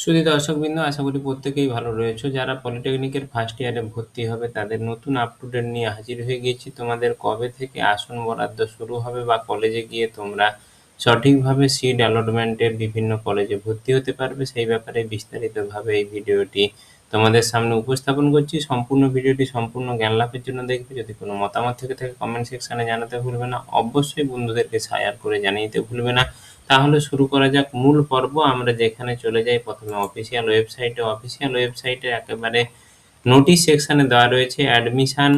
সুধী দর্শকবৃন্দ, আশা করি প্রত্যেকেই ভালো রয়েছো। যারা পলিটেকনিকের ফার্স্ট ইয়ারে ভর্তি হবে তাদের নতুন আপ টু ডেট নিয়ে হাজির হয়ে গেছি। তোমাদের কবে থেকে আসন বরাদ্দ শুরু হবে বা কলেজে গিয়ে তোমরা সঠিকভাবে সিট অ্যালটমেন্টের বিভিন্ন কলেজে ভর্তি হতে পারবে সেই ব্যাপারে বিস্তারিতভাবে এই ভিডিওটি তোমাদের সামনে উপস্থাপন করছি। সম্পূর্ণ ভিডিওটি সম্পূর্ণ জ্ঞান লাভের জন্য দেখবে। যদি কোনো মতামত থেকে থাকে কমেন্ট সেকশনে জানাতে ভুলবে না, অবশ্যই বন্ধুদেরকে শেয়ার করে জানিয়ে দিতে ভুলবে না। তাহলে শুরু করা যাক মূল পর্ব। আমরা যেখানে চলে যাই প্রথমে অফিসিয়াল ওয়েবসাইটে একেবারে নোটিশ সেকশনে দেওয়া রয়েছে admission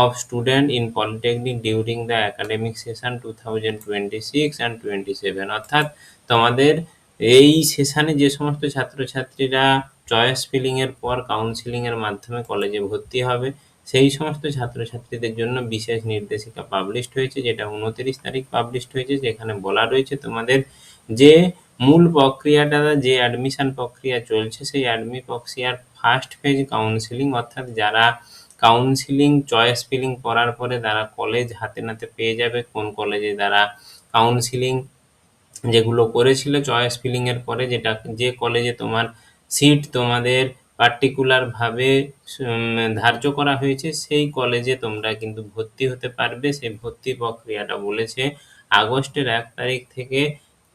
of student in polytechnic during the academic session 2026 and 27, অর্থাৎ তোমাদের এই সেশনে যে সমস্ত ছাত্রছাত্রীরা চয়েস ফিলিং এর পর কাউন্সিলিং এর মাধ্যমে কলেজে ভর্তি হবে সেই সমস্ত ছাত্রছাত্রীদের জন্য বিশেষ নির্দেশিকা পাবলিশড হয়েছে, যেটা 29 তারিখ পাবলিশড হয়েছে। যেখানে বলা রয়েছে তোমাদের যে মূল প্রক্রিয়াটা, যে অ্যাডমিশন প্রক্রিয়া চলছে সেই প্রক্রিয়ার ফার্স্ট ফেজ কাউন্সিলিং, অর্থাৎ যারা কাউন্সিলিং চয়েস ফিলিং করার পরে তারা কলেজ হাতে নাতে পেয়ে যাবে, কোন কলেজে তারা কাউন্সিলিং যেগুলো করেছিল চয়েস ফিলিং এর পরে, যেটা যে কলেজে তোমার সিট তোমাদের পার্টিকুলার ভাবে ধার্য করা হয়েছে সেই কলেজে তোমরা কিন্তু ভর্তি হতে পারবে। সেই ভর্তি প্রক্রিয়াটা বলেছে আগস্টের 1 তারিখ থেকে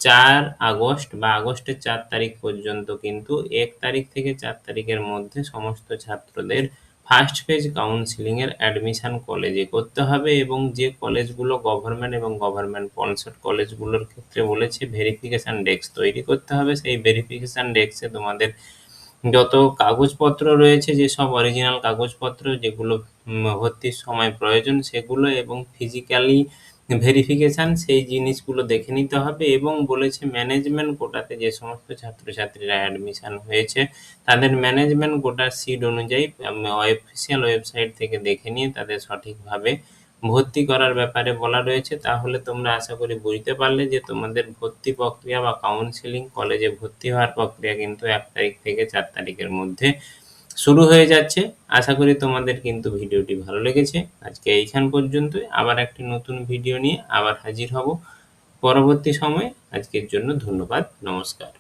4 আগস্ট বা আগস্টের 4 তারিখ পর্যন্ত, কিন্তু 1 তারিখ থেকে 4 তারিখের মধ্যে সমস্ত ছাত্রদের ফার্স্ট ফেজ কাউন্সিলিং এর অ্যাডমিশন কলেজে করতে হবে। এবং যে কলেজগুলো গভর্নমেন্ট এবং গভর্নমেন্ট স্পন্সর্ড কলেজগুলোর ক্ষেত্রে বলেছে ভেরিফিকেশন ডেস্ক তৈরি করতে হবে। সেই ভেরিফিকেশন ডেস্কে তোমাদের যত কাগজপত্র রয়েছে, যেসব অরিজিনাল কাগজপত্র যেগুলো ভর্তির সময় প্রয়োজন সেগুলো এবং ফিজিক্যালি ভেরিফিকেশন সেই জিনিসগুলো দেখে নিতে হবে। এবং বলেছে ম্যানেজমেন্ট কোটাতে যে সমস্ত ছাত্রছাত্রীরা অ্যাডমিশন হয়েছে তাদের ম্যানেজমেন্ট কোটার সিট অনুযায়ী অফিসিয়াল ওয়েবসাইট থেকে দেখে নিয়ে তাদের সঠিকভাবে ভর্তি করার ব্যাপারে বলা রয়েছে। তাহলে তোমরা আশা করি বুঝতে পারলে যে তোমাদের ভর্তি প্রক্রিয়া বা কাউন্সিলিং কলেজে ভর্তি হওয়ার প্রক্রিয়া কিন্তু 1 তারিখ থেকে 4 তারিখের মধ্যে শুরু হয়ে যাচ্ছে। আশা করি তোমাদের কিন্তু ভিডিওটি ভালো লেগেছে। আজকে এইখান পর্যন্তই, আবার একটি নতুন ভিডিও নিয়ে আবার হাজির হব পরবর্তী সময়ে। আজকের জন্য ধন্যবাদ, নমস্কার।